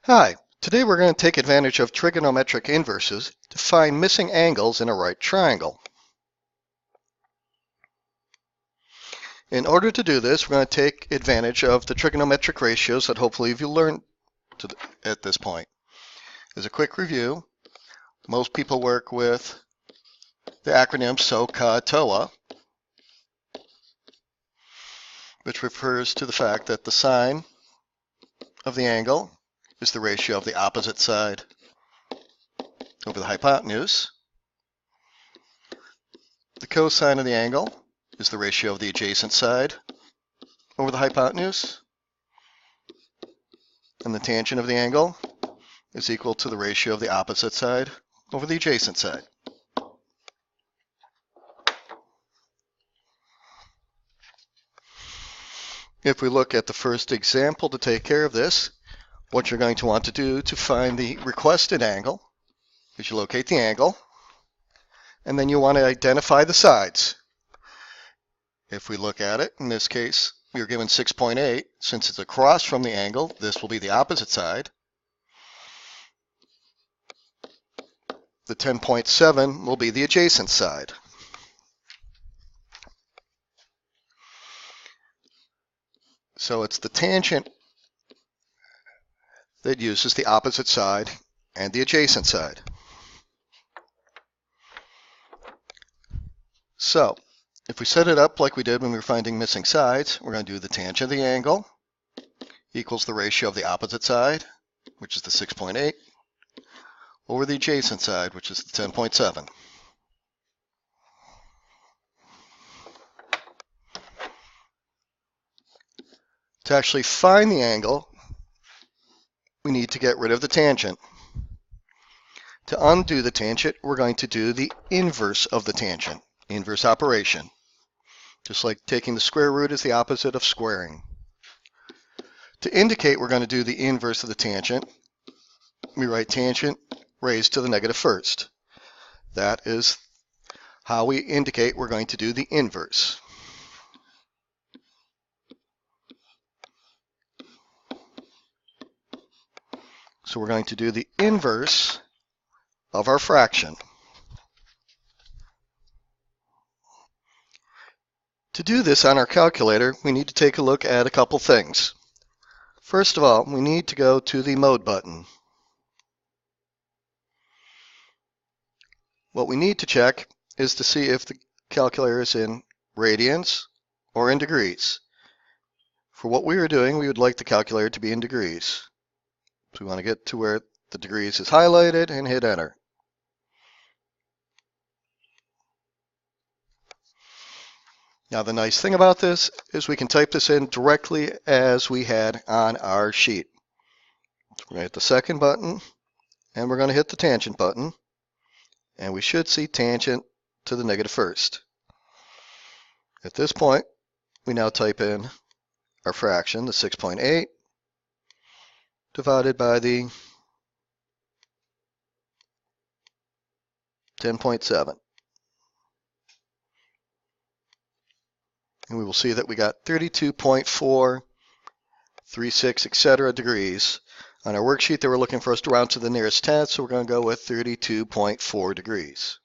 Hi, today we're going to take advantage of trigonometric inverses to find missing angles in a right triangle. In order to do this, we're going to take advantage of the trigonometric ratios that hopefully you've learned at this point. As a quick review, most people work with the acronym SOHCAHTOA, which refers to the fact that the sine of the angle is the ratio of the opposite side over the hypotenuse. The cosine of the angle is the ratio of the adjacent side over the hypotenuse. And the tangent of the angle is equal to the ratio of the opposite side over the adjacent side. If we look at the first example to take care of this, what you're going to want to do to find the requested angle is you locate the angle, and then you want to identify the sides. If we look at it, in this case, we are given 6.8. Since it's across from the angle, this will be the opposite side. The 10.7 will be the adjacent side. So it's the tangent that uses the opposite side and the adjacent side. So if we set it up like we did when we were finding missing sides, we're going to do the tangent of the angle equals the ratio of the opposite side, which is the 6.8, over the adjacent side, which is the 10.7. To actually find the angle, we need to get rid of the tangent. To undo the tangent, we're going to do the inverse of the tangent, inverse operation. Just like taking the square root is the opposite of squaring. To indicate we're going to do the inverse of the tangent, we write tangent raised to the negative first. That is how we indicate we're going to do the inverse. So we're going to do the inverse of our fraction. To do this on our calculator, we need to take a look at a couple things. First of all, we need to go to the mode button. What we need to check is to see if the calculator is in radians or in degrees. For what we are doing, we would like the calculator to be in degrees. So we want to get to where the degrees is highlighted and hit enter. Now the nice thing about this is we can type this in directly as we had on our sheet. So we're going to hit the second button and we're going to hit the tangent button, and we should see tangent to the negative first. At this point, we now type in our fraction, the 6.8, divided by the 10.7. And we will see that we got 32.436, etc. degrees. On our worksheet, they were looking for us to round to the nearest tenth, so we're going to go with 32.4 degrees.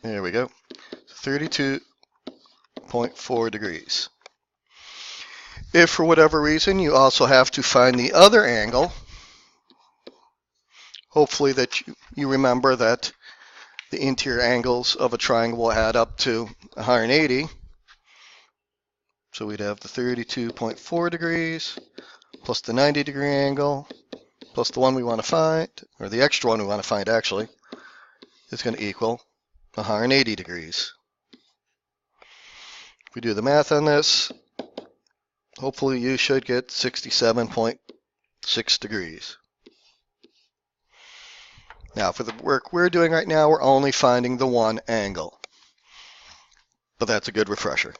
There we go. 32.4 degrees. If for whatever reason you also have to find the other angle, hopefully that you remember that the interior angles of a triangle will add up to 180. So we'd have the 32.4 degrees plus the 90-degree angle plus the one we want to find, or the extra one we want to find actually, is going to equal 180 degrees. If we do the math on this, hopefully you should get 67.6 degrees. Now for the work we're doing right now, we're only finding the one angle. But that's a good refresher.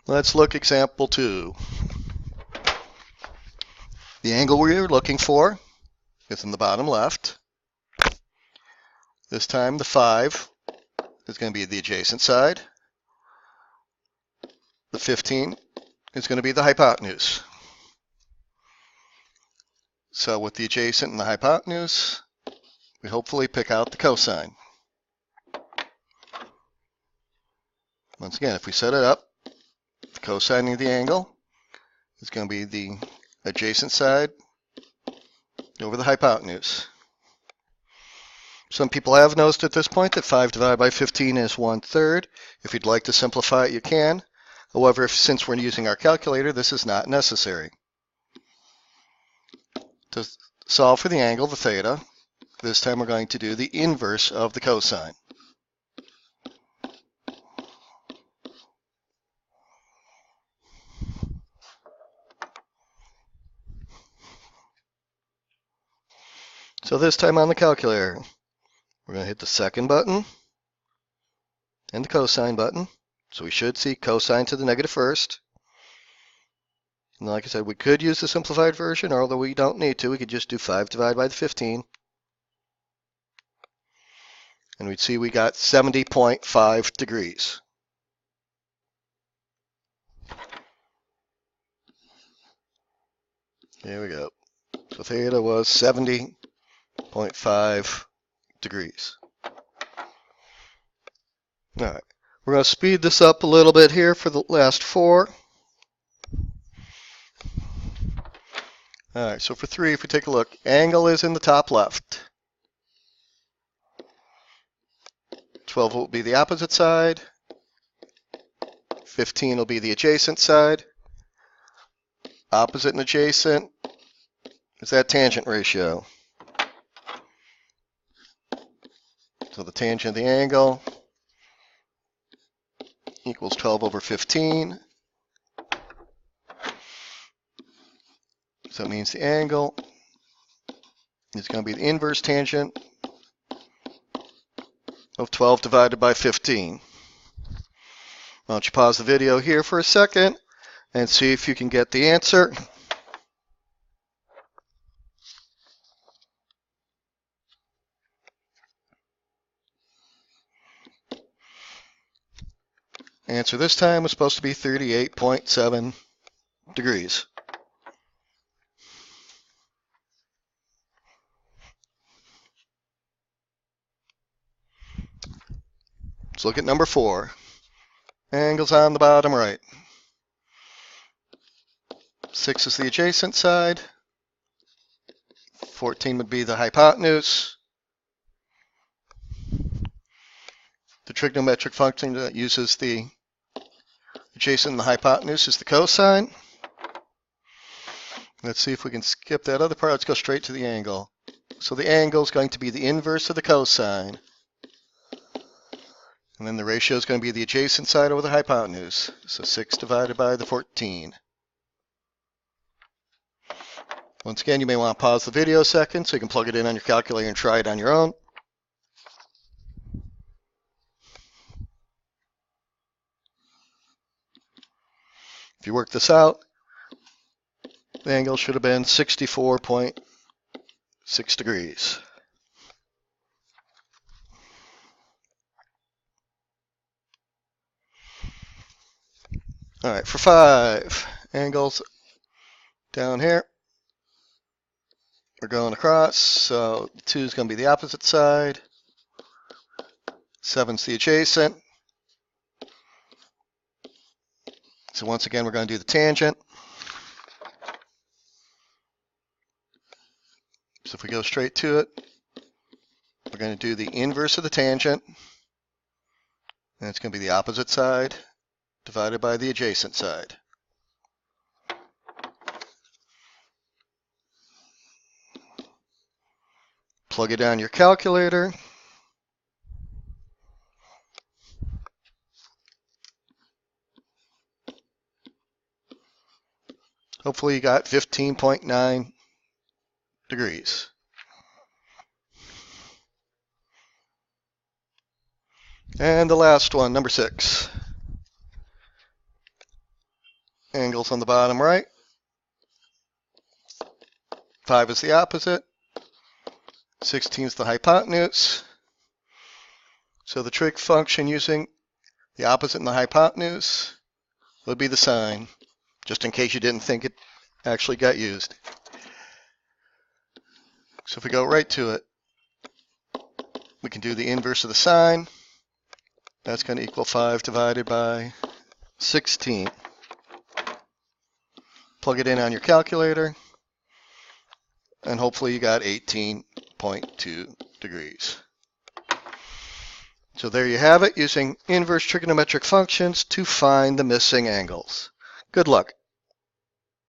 Let's look example 2. The angle we're looking for is in the bottom left. This time the 5 is going to be the adjacent side. The 15 is going to be the hypotenuse. So with the adjacent and the hypotenuse, we hopefully pick out the cosine. Once again, if we set it up, the cosine of the angle is going to be the adjacent side over the hypotenuse. Some people have noticed at this point that 5 divided by 15 is 1/3. If you'd like to simplify it, you can. However, since we're using our calculator, this is not necessary. To solve for the angle, the theta, this time we're going to do the inverse of the cosine. So this time on the calculator, we're going to hit the second button and the cosine button. So we should see cosine to the negative first. And like I said, we could use the simplified version, or although we don't need to, we could just do 5 divided by the 15. And we'd see we got 70.5 degrees. There we go. So theta was 70.5 degrees. All right. We're going to speed this up a little bit here for the last 4. All right, so for 3, if we take a look, angle is in the top left. 12 will be the opposite side. 15 will be the adjacent side. Opposite and adjacent is that tangent ratio. So the tangent of the angle equals 12 over 15. So it means the angle is going to be the inverse tangent of 12 divided by 15. Why don't you pause the video here for a second and see if you can get the answer. Answer this time was supposed to be 38.7 degrees. Let's look at number 4. Angles on the bottom right. 6 is the adjacent side. 14 would be the hypotenuse. The trigonometric function that uses the adjacent and the hypotenuse is the cosine. Let's see if we can skip that other part. Let's go straight to the angle. So the angle is going to be the inverse of the cosine. And then the ratio is going to be the adjacent side over the hypotenuse. So 6 divided by the 14. Once again, you may want to pause the video a second so you can plug it in on your calculator and try it on your own. If you work this out, the angle should have been 64.6 degrees. All right, for 5, angles down here. We're going across, so 2 is going to be the opposite side. 7's the adjacent. So once again, we're going to do the tangent. So if we go straight to it, we're going to do the inverse of the tangent. And it's going to be the opposite side divided by the adjacent side. Plug it down your calculator. Hopefully you got 15.9 degrees. And the last one, number 6. Angles on the bottom right. 5 is the opposite. 16 is the hypotenuse. So the trig function using the opposite and the hypotenuse would be the sine, just in case you didn't think it actually got used. So if we go right to it, we can do the inverse of the sine. That's going to equal 5 divided by 16. Plug it in on your calculator, and hopefully you got 18.2 degrees. So there you have it, using inverse trigonometric functions to find the missing angles. Good luck.